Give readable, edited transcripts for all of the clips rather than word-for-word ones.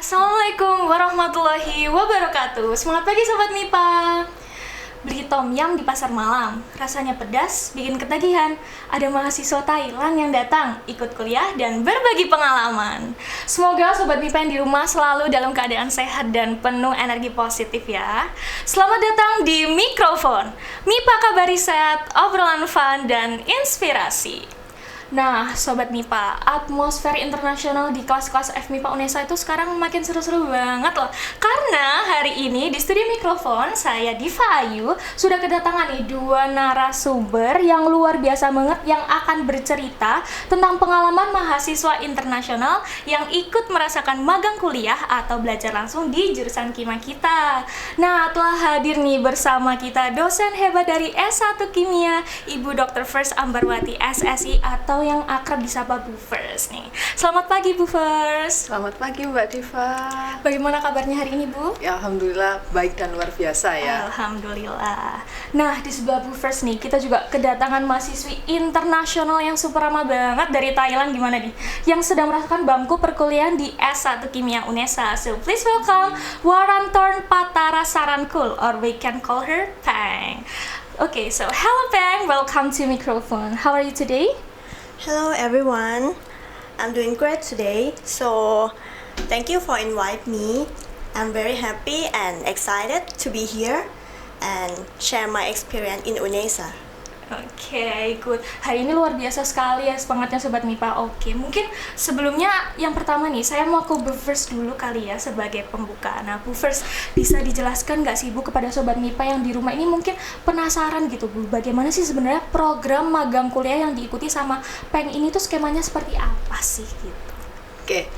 Assalamualaikum warahmatullahi wabarakatuh. Semangat pagi Sobat MIPA. Beli tom yum di pasar malam, rasanya pedas, bikin ketagihan. Ada mahasiswa Thailand yang datang, ikut kuliah dan berbagi pengalaman. Semoga Sobat MIPA yang di rumah selalu dalam keadaan sehat dan penuh energi positif ya. Selamat datang di Mikrofon, MIPA Kabar Riset, obrolan fun dan inspirasi. Nah, Sobat MIPA, atmosfer internasional di kelas-kelas FMIPA UNESA itu sekarang makin seru-seru banget loh. Karena hari ini di studio Mikrofon, saya Diva Ayu sudah kedatangan nih dua narasumber yang luar biasa banget yang akan bercerita tentang pengalaman mahasiswa internasional yang ikut merasakan magang kuliah atau belajar langsung di jurusan Kimia kita. Nah, telah hadir nih bersama kita dosen hebat dari S1 Kimia, Ibu Dr. First Ambarwati SSI atau yang akrab disapa Bu First nih. Selamat pagi Bu First. Selamat pagi Mbak Diva. Bagaimana kabarnya hari ini Bu? Ya alhamdulillah baik dan luar biasa ya. Alhamdulillah. Nah di sebelah Bu First nih kita juga kedatangan mahasiswi internasional yang super ramah banget dari Thailand gimana nih? Yang sedang merasakan bangku perkuliahan di S1 Kimia UNESA. So please welcome Warantorn Patara Sarankul or we can call her Pang. Okay, so hello Pang, welcome to Microphone. How are you today? Hello everyone, I'm doing great today, so thank you for inviting me. I'm very happy and excited to be here and share my experience in UNESA. Oke, good. Hari ini luar biasa sekali ya semangatnya Sobat MIPA. Oke, mungkin sebelumnya yang pertama nih, saya mau ke Bu First dulu kali ya sebagai pembuka. Nah, Bu First bisa dijelaskan nggak sih Bu kepada Sobat MIPA yang di rumah ini mungkin penasaran gitu Bu, bagaimana sih sebenarnya program magang kuliah yang diikuti sama Peng ini tuh skemanya seperti apa sih gitu? Oke,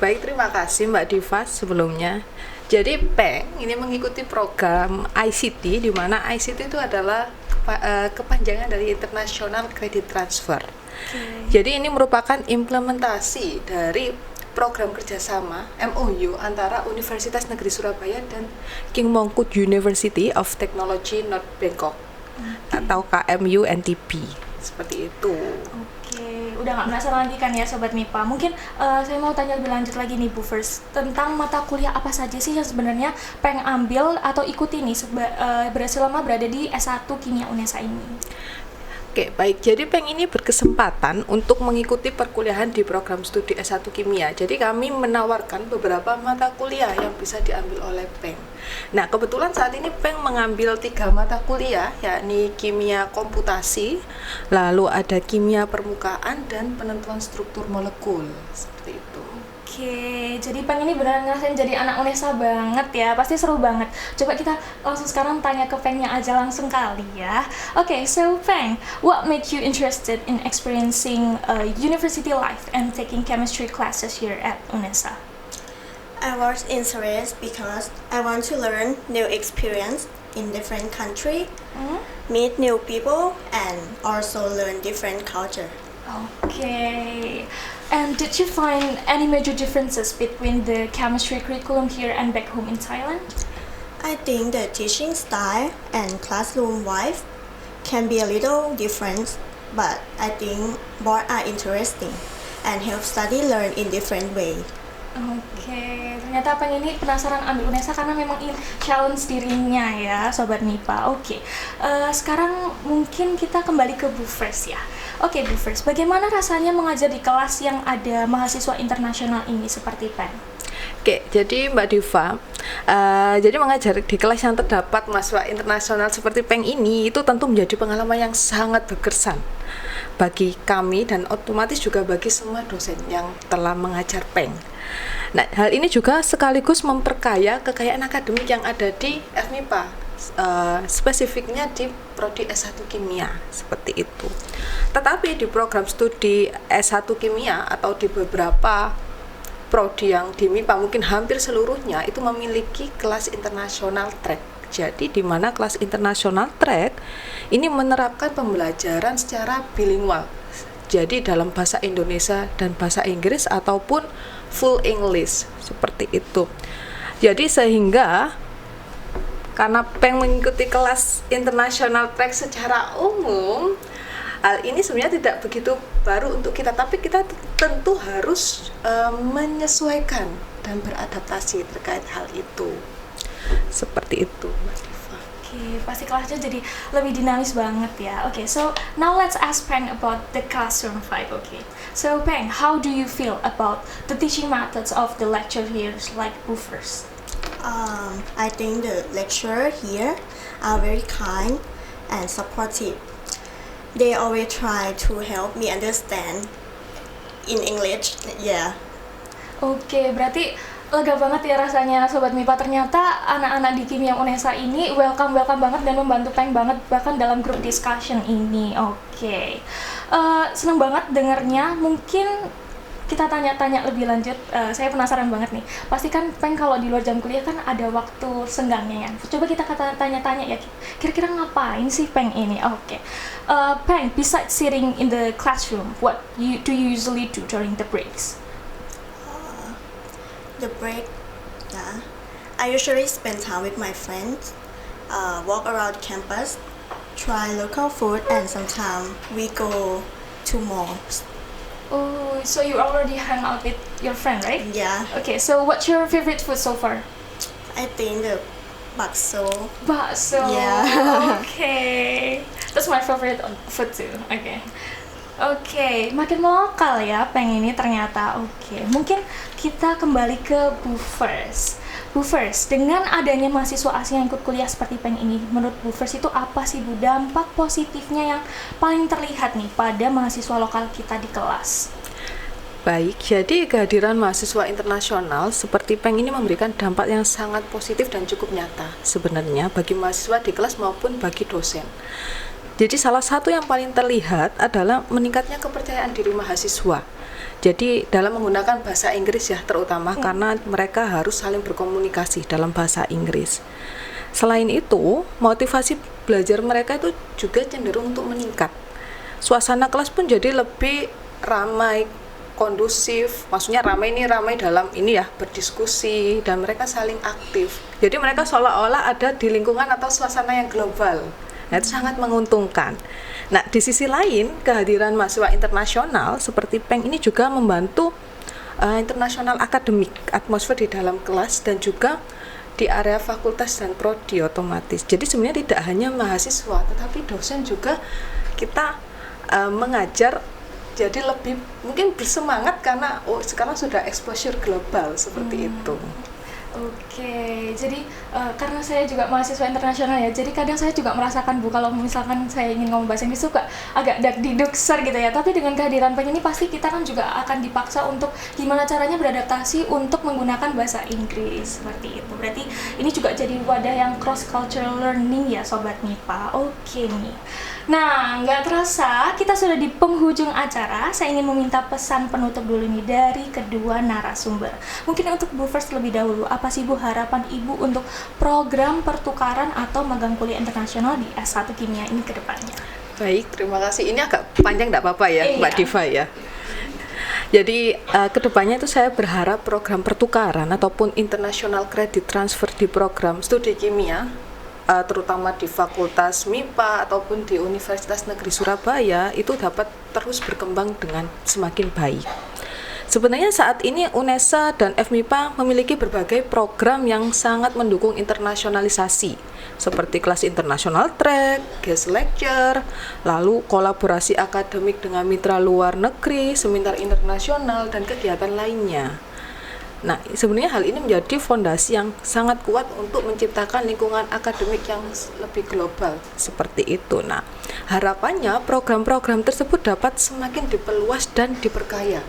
baik terima kasih Mbak Diva sebelumnya. Jadi Peng ini mengikuti program ICT, di mana ICT itu adalah kepanjangan dari International Credit Transfer. Jadi ini merupakan implementasi dari program kerjasama MOU antara Universitas Negeri Surabaya dan King Mongkut University of Technology North Bangkok atau KMU NTB seperti itu. Udah nggak penasaran lagi kan ya Sobat MIPA. Mungkin saya mau tanya lebih lanjut lagi nih Bu First tentang mata kuliah apa saja sih yang sebenarnya Peng ambil atau ikuti nih selama berada di S1 Kimia UNESA ini. Oke, baik. Jadi Peng ini berkesempatan untuk mengikuti perkuliahan di program studi S1 Kimia. Jadi kami menawarkan beberapa mata kuliah yang bisa diambil oleh Peng. Nah, kebetulan saat ini Peng mengambil 3 mata kuliah, yakni Kimia Komputasi, lalu ada Kimia Permukaan, dan Penentuan Struktur Molekul. Seperti itu. Oke, jadi Peng ini beneran ngerasain jadi anak UNESA banget ya, pasti seru banget. Coba kita langsung sekarang tanya ke Pengnya aja langsung kali ya. Oke, so Peng, what made you interested in experiencing university life and taking chemistry classes here at UNESA? I was interested because I want to learn new experience in different country, meet new people, and also learn different culture. Okay. And did you find any major differences between the chemistry curriculum here and back home in Thailand? I think the teaching style and classroom vibe can be a little different, but I think both are interesting and help study learn in different way. Oke, ternyata Peng ini penasaran ambil UNESA karena memang ingin challenge dirinya ya Sobat MIPA. Oke, sekarang mungkin kita kembali ke Bu First ya. Oke Bu First, bagaimana rasanya mengajar di kelas yang ada mahasiswa internasional ini seperti Peng? Oke, jadi Mbak Diva, jadi mengajar di kelas yang terdapat mahasiswa internasional seperti Peng ini itu tentu menjadi pengalaman yang sangat berkesan bagi kami dan otomatis juga bagi semua dosen yang telah mengajar Peng. Nah, hal ini juga sekaligus memperkaya kekayaan akademik yang ada di FMIPA, spesifiknya di Prodi S1 Kimia, seperti itu. Tetapi di program studi S1 Kimia atau di beberapa prodi yang di MIPA mungkin hampir seluruhnya itu memiliki kelas internasional track. Jadi di mana kelas internasional track ini menerapkan pembelajaran secara bilingual. Jadi dalam bahasa Indonesia dan bahasa Inggris ataupun full English seperti itu. Jadi sehingga karena Peng mengikuti kelas international track secara umum, hal ini sebenarnya tidak begitu baru untuk kita, tapi kita tentu harus menyesuaikan dan beradaptasi terkait hal itu. Seperti itu, Mbak Diva. Oke, pasti kelasnya jadi lebih dinamis banget ya. Oke, so now let's ask Peng about the classroom vibe. Okay, so Peng, how do you feel about the teaching methods of the lecture here, like Woofers? I think the lecturer here are very kind and supportive. They always try to help me understand in English. Yeah. Oke, berarti lega banget ya rasanya Sobat MIPA. Ternyata anak-anak di Kimia Unesa ini welcome banget dan membantu Peng banget bahkan dalam group discussion ini. Oke, seneng banget dengernya. Mungkin kita tanya-tanya lebih lanjut. Saya penasaran banget nih. Pasti kan Peng kalau di luar jam kuliah kan ada waktu senggangnya ya. Coba kita tanya-tanya ya. Kira-kira ngapain sih Peng ini? Oke. Peng, besides sitting in the classroom, what do you usually do during the breaks? The break, yeah. I usually spend time with my friends, walk around campus, try local food, and sometimes we go to malls. Oh, so you already hang out with your friend, right? Yeah, Okay, so what's your favorite food so far? I think the bakso. Bakso. Yeah. Okay. That's my favorite food too. Oke, makin lokal ya Peng ini ternyata. Oke, mungkin kita kembali ke Woofers. Woofers, dengan adanya mahasiswa asing yang ikut kuliah seperti Peng ini, menurut Woofers itu apa sih Bu dampak positifnya yang paling terlihat nih pada mahasiswa lokal kita di kelas? Baik, jadi kehadiran mahasiswa internasional seperti Peng ini memberikan dampak yang sangat positif dan cukup nyata sebenarnya bagi mahasiswa di kelas maupun bagi dosen. Jadi salah satu yang paling terlihat adalah meningkatnya kepercayaan diri mahasiswa. Jadi dalam menggunakan bahasa Inggris ya terutama karena mereka harus saling berkomunikasi dalam bahasa Inggris. Selain itu, motivasi belajar mereka itu juga cenderung untuk meningkat. Suasana kelas pun jadi lebih ramai, kondusif. Maksudnya ramai dalam ini ya, berdiskusi dan mereka saling aktif. Jadi mereka seolah-olah ada di lingkungan atau suasana yang global. Nah, itu sangat menguntungkan. Nah, di sisi lain, kehadiran mahasiswa internasional seperti Peng ini juga membantu internasional akademik, atmosfer di dalam kelas dan juga di area fakultas dan prodi otomatis. Jadi sebenarnya tidak hanya mahasiswa, tetapi dosen juga kita mengajar jadi lebih mungkin bersemangat karena sekarang sudah exposure global seperti itu. Oke, jadi karena saya juga mahasiswa internasional ya, jadi kadang saya juga merasakan Bu, kalau misalkan saya ingin ngomong bahasa Inggris suka agak dakdidukser gitu ya, tapi dengan kehadiran Peng ini pasti kita kan juga akan dipaksa untuk gimana caranya beradaptasi untuk menggunakan bahasa Inggris, seperti itu. Berarti ini juga jadi wadah yang cross-cultural learning ya Sobat MIPA. Oke nih. Nah, nggak terasa kita sudah di penghujung acara. Saya ingin meminta pesan penutup dulu nih dari kedua narasumber. Mungkin untuk Bu First lebih dahulu, apa sih Bu harapan Ibu untuk program pertukaran atau magang kuliah internasional di S1 Kimia ini ke depannya? Baik, terima kasih. Ini agak panjang, tidak apa-apa ya, Iya. Mbak Diva ya. Jadi kedepannya itu saya berharap program pertukaran ataupun international credit transfer di program studi kimia, terutama di Fakultas MIPA ataupun di Universitas Negeri Surabaya itu dapat terus berkembang dengan semakin baik. Sebenarnya saat ini UNESA dan FMIPA memiliki berbagai program yang sangat mendukung internasionalisasi seperti kelas internasional track, guest lecture, lalu kolaborasi akademik dengan mitra luar negeri, seminar internasional, dan kegiatan lainnya. Nah, sebenarnya hal ini menjadi fondasi yang sangat kuat untuk menciptakan lingkungan akademik yang lebih global seperti itu. Nah, harapannya program-program tersebut dapat semakin diperluas dan diperkaya,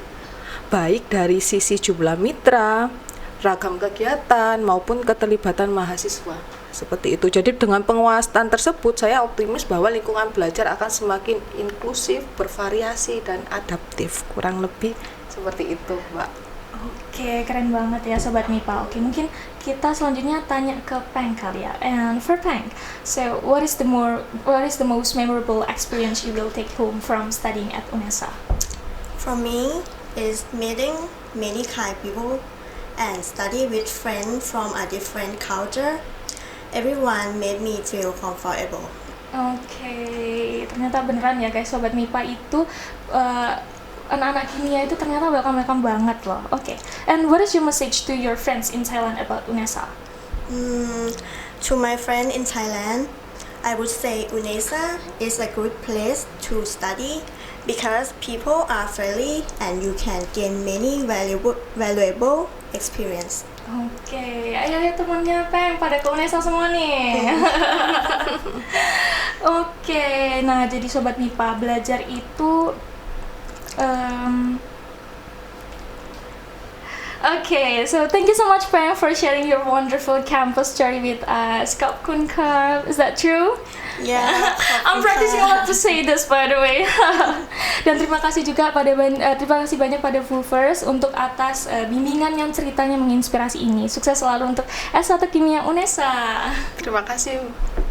baik dari sisi jumlah mitra, ragam kegiatan, maupun keterlibatan mahasiswa. Seperti itu. Jadi dengan penguasaan tersebut, saya optimis bahwa lingkungan belajar akan semakin inklusif, bervariasi, dan adaptif. Kurang lebih seperti itu, Mbak. Oke, keren banget ya Sobat MIPA. Oke, mungkin kita selanjutnya tanya ke Peng kali ya. And for Peng, so what is the most memorable experience you will take home from studying at UNESA? For me, is meeting many kind people and study with friends from a different culture. Everyone made me feel comfortable. Oke, ternyata beneran ya guys, Sobat MIPA itu anak-anak kimia itu ternyata welcome banget loh. Oke. And what is your message to your friends in Thailand about UNESA? To my friend in Thailand, I would say UNESA is a good place to study because people are friendly and you can gain many valuable experience. Oke, ayo temennya Peng pada ke UNESA semua nih. Oke, nah jadi Sobat MIPA, belajar itu Okay, so thank you so much, Peng, for sharing your wonderful campus story with us. Khop kun kap. Is that true? Yeah. I'm practicing a lot to say this, by the way. Dan terima kasih juga terima kasih banyak pada Fulvers untuk atas bimbingan yang ceritanya menginspirasi ini. Sukses selalu untuk S1 Kimia UNESA. Terima kasih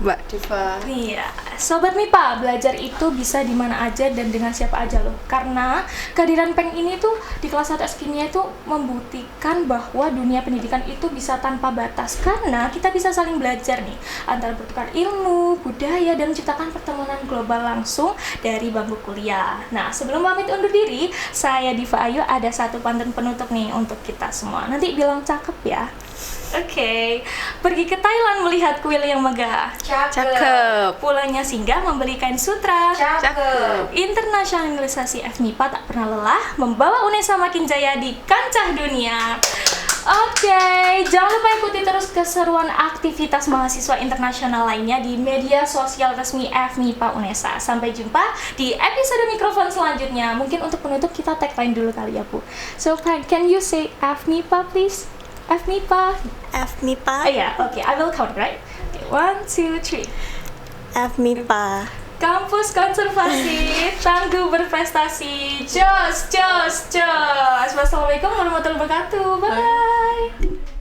Mbak Diva. Iya, Sobat MIPA, belajar itu bisa di mana aja dan dengan siapa aja loh. Karena kehadiran Peng ini tuh di kelas 1 S Kimia itu membuktikan bahwa dunia pendidikan itu bisa tanpa batas. Karena kita bisa saling belajar nih, antara bertukar ilmu, budaya, dan menciptakan pertemanan global langsung dari bangku kuliah. Nah, sebelum pamit undur diri, saya Diva Ayu ada satu pantun penutup nih untuk kita semua. Nanti bilang cakep ya. Oke, pergi ke Thailand melihat kuil yang megah. Cakep. Pulangnya singgah membeli kain sutra. Cakep. Internasionalisasi FMIPA tak pernah lelah membawa UNESA makin jaya di kancah dunia. Oke, jangan lupa ikuti terus keseruan aktivitas mahasiswa internasional lainnya di media sosial resmi FMIPA UNESA. Sampai jumpa di episode mikrofon selanjutnya. Mungkin untuk penutup kita tagline dulu kali ya, Bu. So, can you say FMIPA please? FMIPA. FMIPA. Oh yeah, okay, I will count, right? Okay, 1, 2, 3. FMIPA. Kampus konservasi, tangguh berprestasi. Jos. Wassalamualaikum warahmatullahi wabarakatuh. Bye.